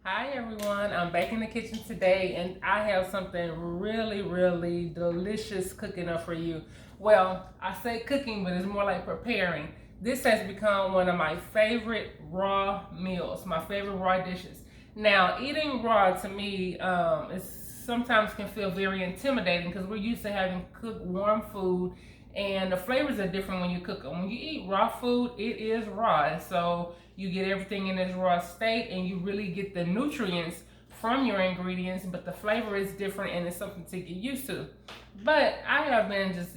Hi everyone, I'm back in the kitchen today and I have something really delicious cooking up for you. Well, I say cooking, but it's more like preparing. This has become one of my favorite raw meals, my favorite raw dishes. Now, eating raw to me is sometimes can feel very intimidating because we're used to having cooked warm food and the flavors are different when you cook them. When you eat raw food, it is raw. And so you get everything in its raw state and you really get the nutrients from your ingredients, but the flavor is different and it's something to get used to. But I have been just,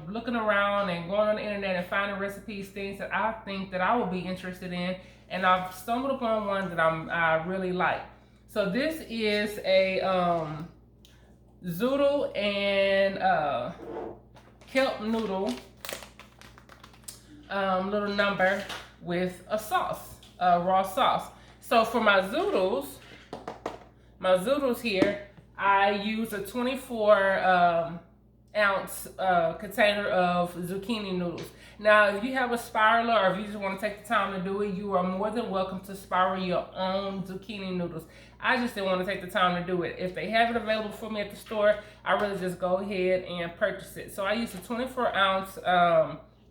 looking around and going on the internet and finding recipes, things that I think that I will be interested in. And I've stumbled upon one that I really like. So this is a zoodle and kelp noodle little number with a sauce, raw sauce. So for my zoodles here, I use a 24 ounce container of zucchini noodles. Now, if you have a spiraler or if you just want to take the time to do it, you are more than welcome to spiral your own zucchini noodles. I just didn't want to take the time to do it. If they have it available for me at the store, I really just go ahead and purchase it. So I use a 24 ounce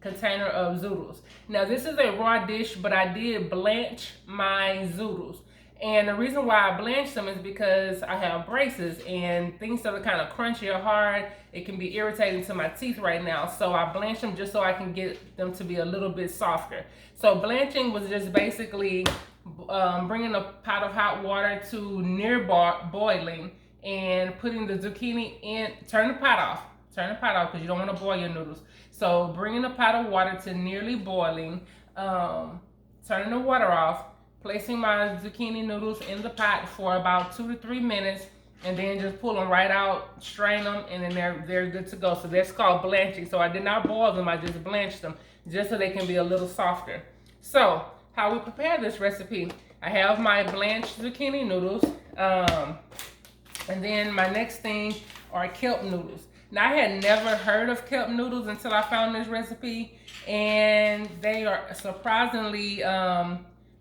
container of zoodles. Now this is a raw dish, but I did blanch my zoodles. And the reason why I blanched them is because I have braces and things that are kind of crunchy or hard, it can be irritating to my teeth right now. So I blanched them just so I can get them to be a little bit softer. So blanching was just basically bringing a pot of hot water to near boiling and putting the zucchini in. Turn the pot off because you don't want to boil your noodles. So bringing a pot of water to nearly boiling, turning the water off, placing my zucchini noodles in the pot for about 2 to 3 minutes, and then just pull them right out, strain them, and then they're good to go. So that's called blanching. So I did not boil them, I just blanched them just so they can be a little softer. So how we prepare this recipe, I have my blanched zucchini noodles, and then my next thing are kelp noodles. Now, I had never heard of kelp noodles until I found this recipe, and they are surprisingly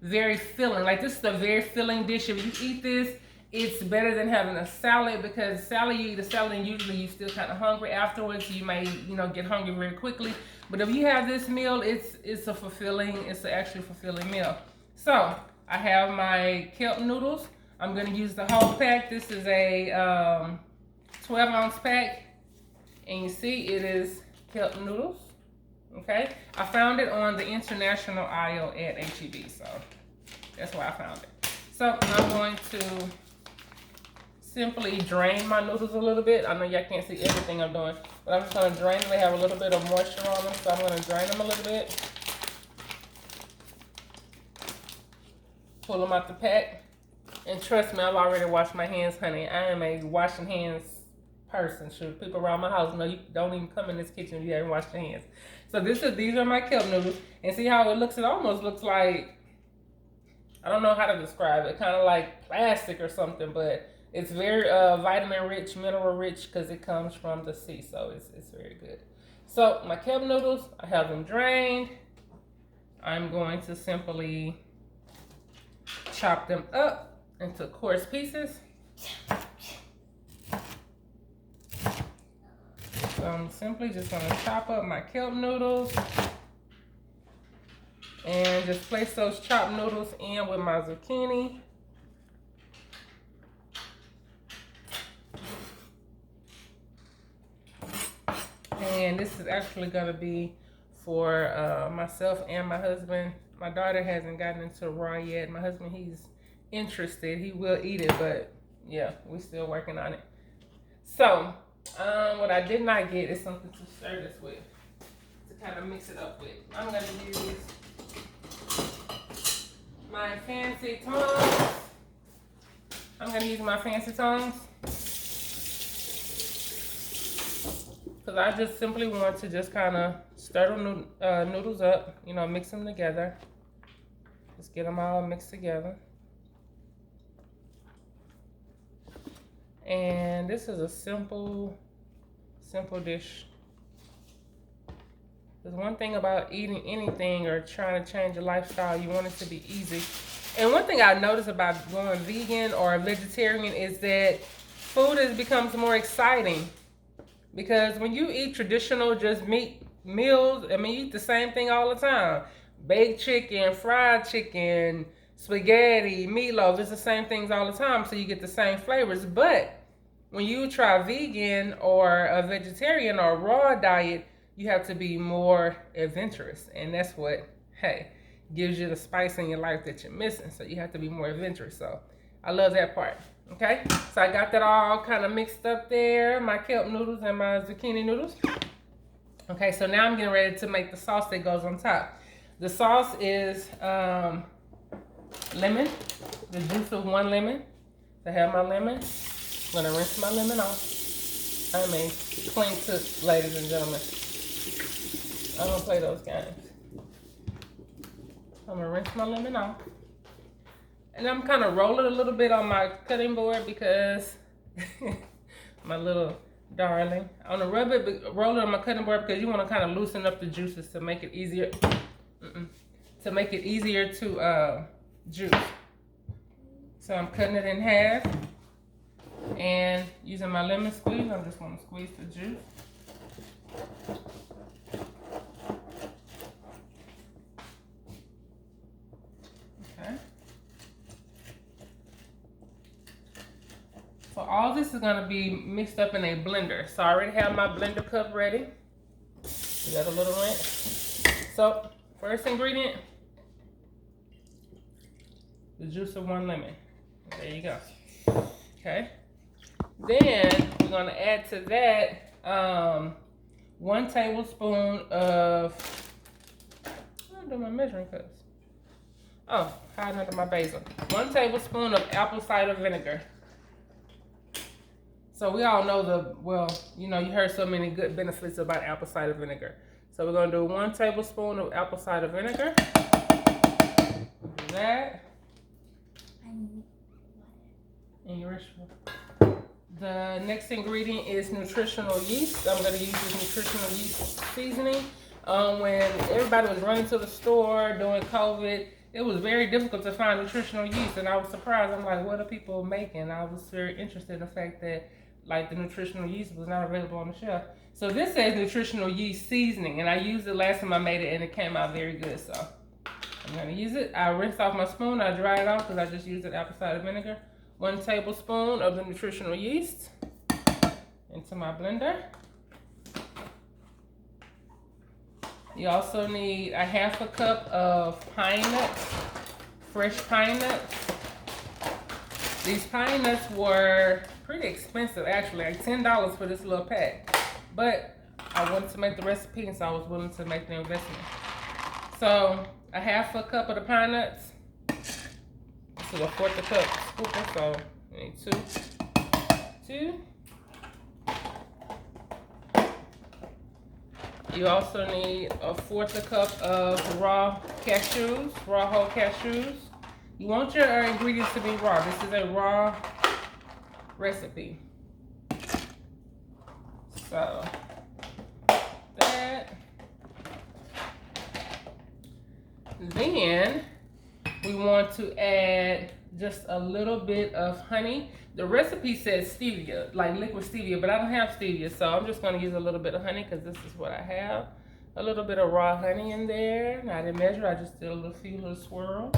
very filling. Like, this is a very filling dish. If you eat this, it's better than having a salad, because salad, you eat a salad and usually you're still kind of hungry afterwards. You may, get hungry very quickly. But if you have this meal, it's an actually fulfilling meal. So I have my kelp noodles. I'm gonna use the whole pack. This is a 12 ounce pack. And you see it is kelp noodles, okay? I found it on the international aisle at HEB, so that's where I found it. So I'm going to simply drain my noodles a little bit. I know y'all can't see everything I'm doing, but I'm just gonna drain them. They have a little bit of moisture on them, so I'm gonna drain them a little bit. Pull them out the pack. And trust me, I've already washed my hands, honey. I am a washing hands person. Should people around my house know you don't even come in this kitchen if you haven't washed your hands. So these are my kelp noodles, and see how it looks? It almost looks like, I don't know how to describe it, kind of like plastic or something, but it's very vitamin rich, mineral rich, because it comes from the sea, so it's very good. So my kelp noodles, I have them drained. I'm going to simply chop them up into coarse pieces. So I'm simply just going to chop up my kelp noodles and just place those chopped noodles in with my zucchini. And this is actually going to be for myself and my husband. My daughter hasn't gotten into raw yet. My husband, he's interested. He will eat it, but yeah, we're still working on it. So what I did not get is something to stir this with, to kind of mix it up with. I'm going to use my fancy tongs. Because I just simply want to just kind of stir the noodles up, mix them together. Just get them all mixed together. And this is a simple dish. There's one thing about eating anything or trying to change your lifestyle, you want it to be easy. And one thing I noticed about going vegan or vegetarian is that food becomes more exciting. Because when you eat traditional just meat meals, I mean, you eat the same thing all the time. Baked chicken, fried chicken, spaghetti, meatloaf, it's the same things all the time, so you get the same flavors. But when you try vegan or a vegetarian or a raw diet, you have to be more adventurous. And that's what, hey, gives you the spice in your life that you're missing. So you have to be more adventurous. So I love that part. Okay, so I got that all kind of mixed up there, my kelp noodles and my zucchini noodles. Okay, so now I'm getting ready to make the sauce that goes on top. The sauce is lemon, the juice of 1 lemon. To have my lemon, I'm gonna rinse my lemon off. I mean, clean cook, ladies and gentlemen. I don't play those games. I'm gonna rinse my lemon off. And I'm kind of rolling a little bit on my cutting board because my little darling. I'm gonna roll it on my cutting board because you want to kind of loosen up the juices to make it easier. To make it easier to juice. So I'm cutting it in half and using my lemon squeeze. I'm just gonna squeeze the juice. Okay. So all this is gonna be mixed up in a blender. So I already have my blender cup ready. You got a little rinse. So first ingredient, the juice of 1 lemon. There you go. Okay. Then we're gonna add to that 1 tablespoon of, I don't do my measuring cups. Oh, hiding under my basil. 1 tablespoon of apple cider vinegar. So we all know you heard so many good benefits about apple cider vinegar. So we're gonna do 1 tablespoon of apple cider vinegar. Do that. In your restaurant. The next ingredient is nutritional yeast. I'm gonna use this nutritional yeast seasoning. When everybody was running to the store during COVID, it was very difficult to find nutritional yeast, and I was surprised. I'm like, what are people making? I was very interested in the fact that the nutritional yeast was not available on the shelf. So this says nutritional yeast seasoning, and I used it last time I made it, and it came out very good. So I'm gonna use it. I rinse off my spoon. I dry it off because I just used apple cider vinegar. 1 tablespoon of the nutritional yeast into my blender. You also need a 1/2 cup of pine nuts, fresh pine nuts. These pine nuts were pretty expensive, actually, like $10 for this little pack. But I wanted to make the recipe, and so I was willing to make the investment. So a 1/2 cup of the pine nuts. This is a 1/4 cup scooper, so you need 2. You also need a 1/4 cup of raw cashews, raw whole cashews. You want your ingredients to be raw. This is a raw recipe. So that. Then we want to add just a little bit of honey. The recipe says stevia, like liquid stevia, but I don't have stevia, so I'm just going to use a little bit of honey because this is what I have. A little bit of raw honey in there. I didn't measure, I just did a few little swirls.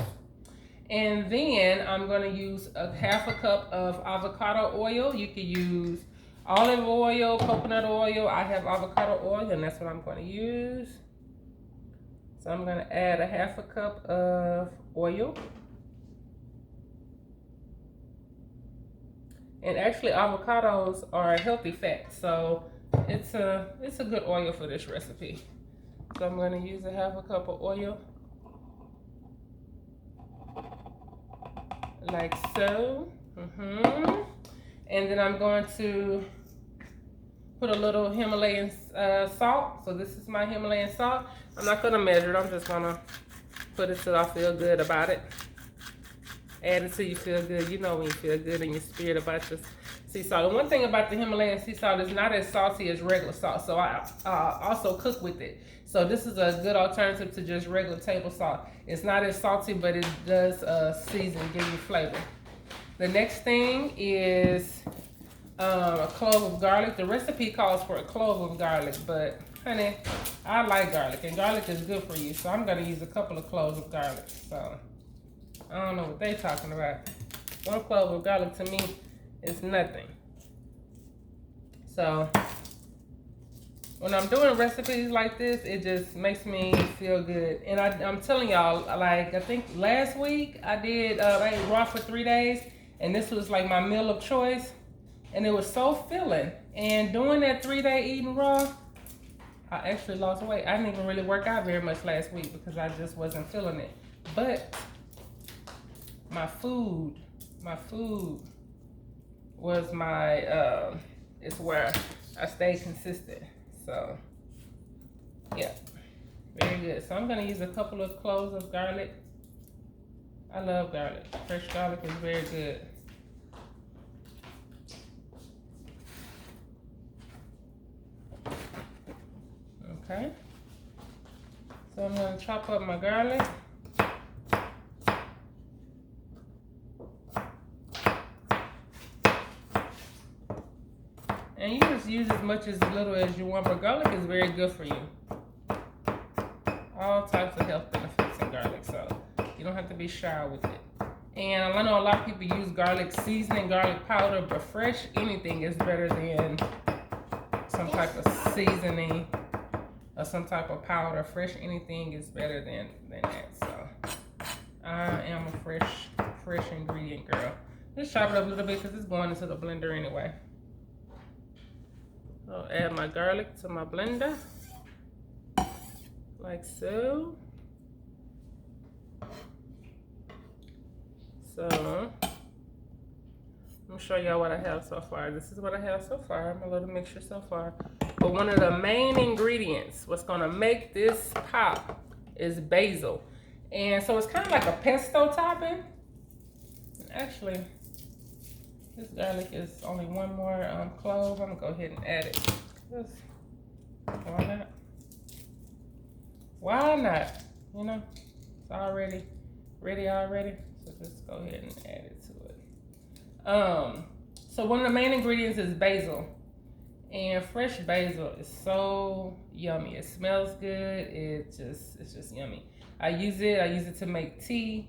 And then I'm going to use a 1/2 cup of avocado oil. You could use olive oil, coconut oil. I have avocado oil, and that's what I'm going to use. So I'm going to add a 1/2 cup of oil. And actually, avocados are a healthy fat, so it's a good oil for this recipe. So I'm going to use a 1/2 cup of oil, like so. And then I'm going to put a little Himalayan salt. So this is my Himalayan salt. I'm not going to measure it. I'm just going to put it so I feel good about it. Add it till you feel good. You know when you feel good in your spirit about your sea salt. And one thing about the Himalayan sea salt is not as salty as regular salt. So I also cook with it. So this is a good alternative to just regular table salt. It's not as salty, but it does season, give you flavor. The next thing is a clove of garlic. The recipe calls for a clove of garlic, but honey, I like garlic, and garlic is good for you. So I'm gonna use a couple of cloves of garlic. So I don't know what they talking about. One clove of garlic to me is nothing. So when I'm doing recipes like this, it just makes me feel good. And I'm telling y'all, like I think last week I ate raw for 3 days, and this was like my meal of choice, and it was so filling. And doing that 3-day eating raw, I actually lost weight. I didn't even really work out very much last week because I just wasn't feeling it. But my food was my it's where I stay consistent. So yeah, very good. So I'm gonna use a couple of cloves of garlic. I love garlic. Fresh garlic is very good. Okay, so I'm gonna chop up my garlic. And you just use as much as little as you want, but garlic is very good for you. All types of health benefits in garlic, so you don't have to be shy with it. And I know a lot of people use garlic seasoning, garlic powder, but fresh anything is better than some type of seasoning or some type of powder. Fresh anything is better than that. So I am a fresh ingredient girl. Just chop it up a little bit because it's going into the blender anyway. I'll add my garlic to my blender, like so. So, I'm gonna show y'all what I have so far. This is what I have so far, my little mixture so far. But one of the main ingredients, what's gonna make this pop, is basil. And so it's kind of like a pesto topping. Actually, this garlic is only one more clove. I'm gonna go ahead and add it. Why not? Why not? You know, it's already ready already. So just go ahead and add it to it. So one of the main ingredients is basil. And fresh basil is so yummy. It smells good. It's just yummy. I use it to make tea.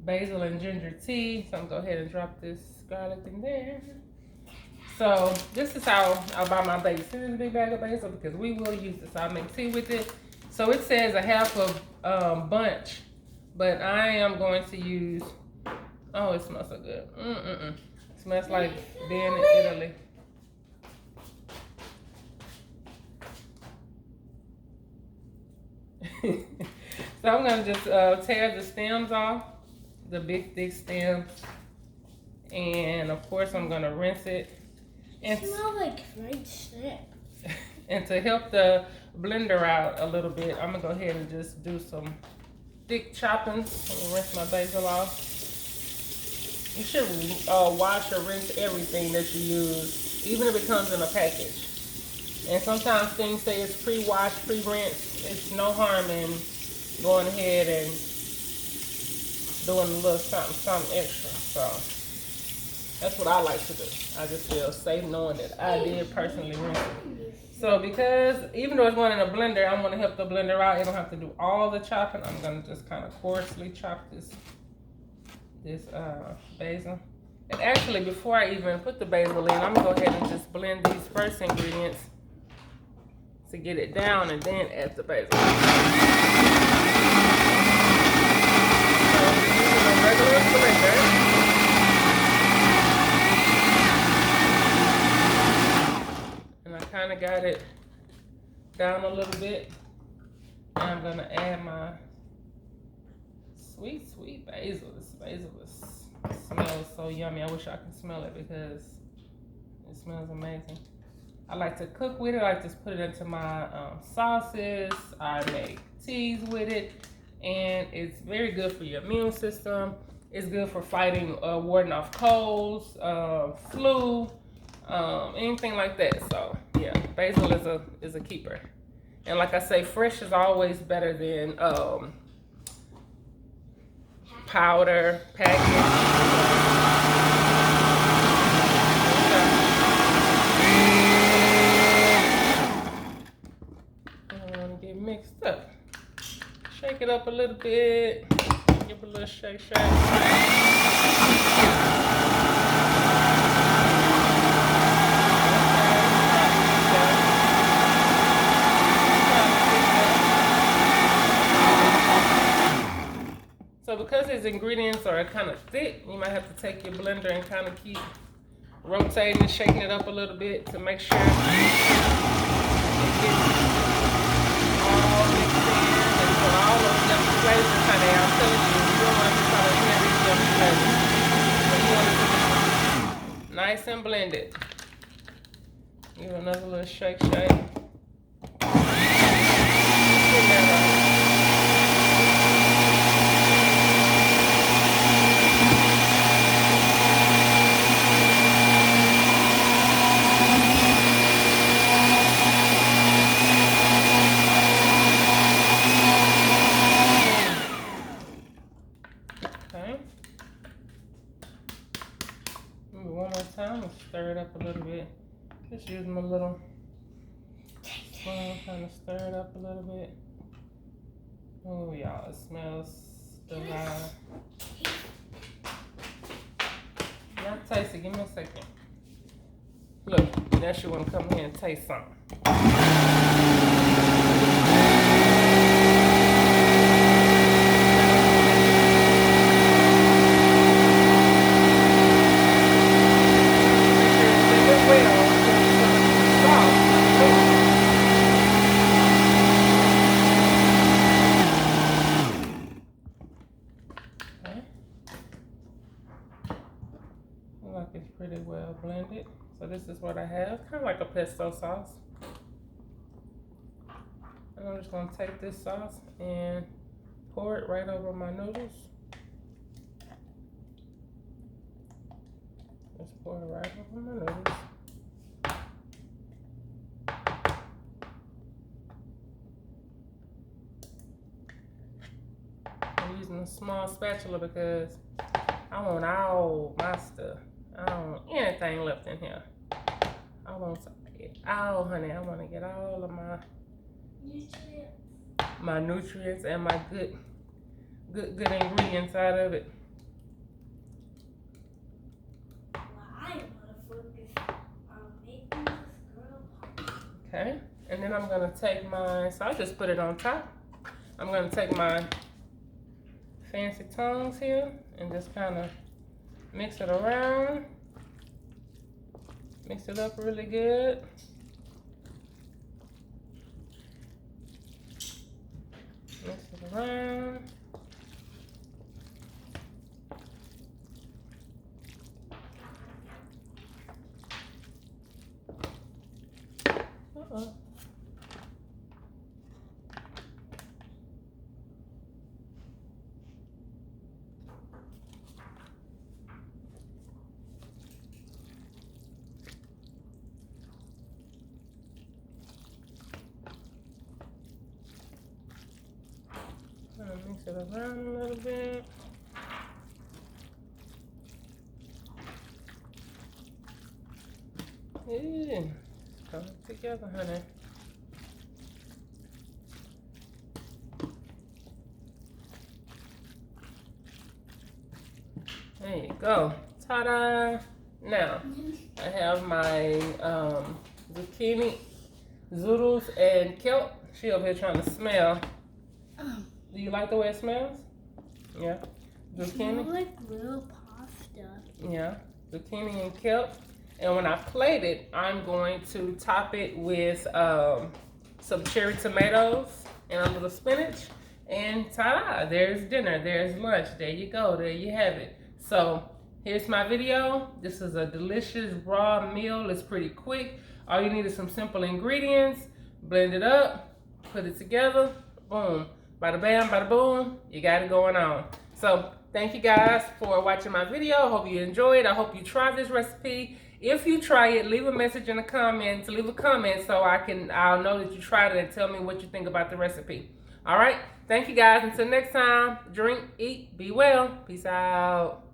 Basil and ginger tea. So I'm gonna go ahead and drop this garlic in there. So this is how I buy my basil. This is a big bag of basil because we will use this. I'll make tea with it. So it says a half of bunch, but I am going to use, oh, it smells so good. It smells like being in Italy. So I'm gonna just tear the stems off, the big thick stems, and of course I'm gonna rinse it. And it smells like fried shrimp. And to help the blender out a little bit, I'm gonna go ahead and just do some thick chopping. I'm gonna rinse my basil off. You should wash or rinse everything that you use, even if it comes in a package. And sometimes things say it's pre-washed, pre-rinsed. It's no harm in going ahead and doing a little something extra. So that's what I like to do. I just feel safe knowing that I did personally rinse it. So because even though it's going in a blender, I'm going to help the blender out. You don't have to do all the chopping. I'm going to just kind of coarsely chop this basil. And actually, before I even put the basil in, I'm going to go ahead and just blend these first ingredients to get it down and then add the basil. So I'm using a regular blender. Kind of got it down a little bit. Now I'm gonna add my sweet basil. This basil smells so yummy. I wish I could smell it because it smells amazing. I like to cook with it. I like to put it into my sauces. I make teas with it, and it's very good for your immune system. It's good for fighting, warding off colds, flu, anything like that. So yeah, basil is a keeper. And like I say, fresh is always better than powder, packaged. Get mixed up. Shake it up a little bit. Give it a little shake. So because these ingredients are kind of thick, you might have to take your blender and kind of keep rotating and shaking it up a little bit to make sure it gets all mixed in and put all those yummy flavors, honey. I'm telling you, you don't want to try to hear these yummy flavors. So you want it to be nice and blended. Give it another little shake. One more time and stir it up a little bit. Just use my little spoon, kind of stir it up a little bit. Oh y'all, it smells divine. Y'all taste it, give me a second. Look, now she wanna come here and taste something. It's pretty well blended. So this is what I have, kind of like a pesto sauce. And I'm just gonna take this sauce and pour it right over my noodles. Just pour it right over my noodles. I'm using a small spatula because I want all my stuff. I don't want anything left in here. I want it all, honey. I want to get all of my nutrients and my good ingredients out of it. Well, I am gonna focus on making this girl pop. Okay, and then I'm gonna take my. So I just put it on top. I'm gonna take my fancy tongs here and just kind of mix it around. Mix it up really good. Mix it around. Mix it around a little bit. Yeah, it's coming together, honey. There you go. Ta-da! Now, I have my zucchini, noodles, and kelp. She over here trying to smell. Do you like the way it smells? Yeah. Zucchini. It smells like real pasta. Yeah. Zucchini and kelp. And when I plate it, I'm going to top it with some cherry tomatoes and a little spinach. And ta-da! There's dinner. There's lunch. There you go. There you have it. So here's my video. This is a delicious raw meal. It's pretty quick. All you need is some simple ingredients. Blend it up. Put it together. Boom. bada bam, bada boom, you got it going on. So thank you guys for watching my video. Hope you enjoyed. I hope you try this recipe. If you try it, leave a message in the comments. Leave a comment so I'll know that you tried it and tell me what you think about the recipe. All right. Thank you guys. Until next time, drink, eat, be well. Peace out.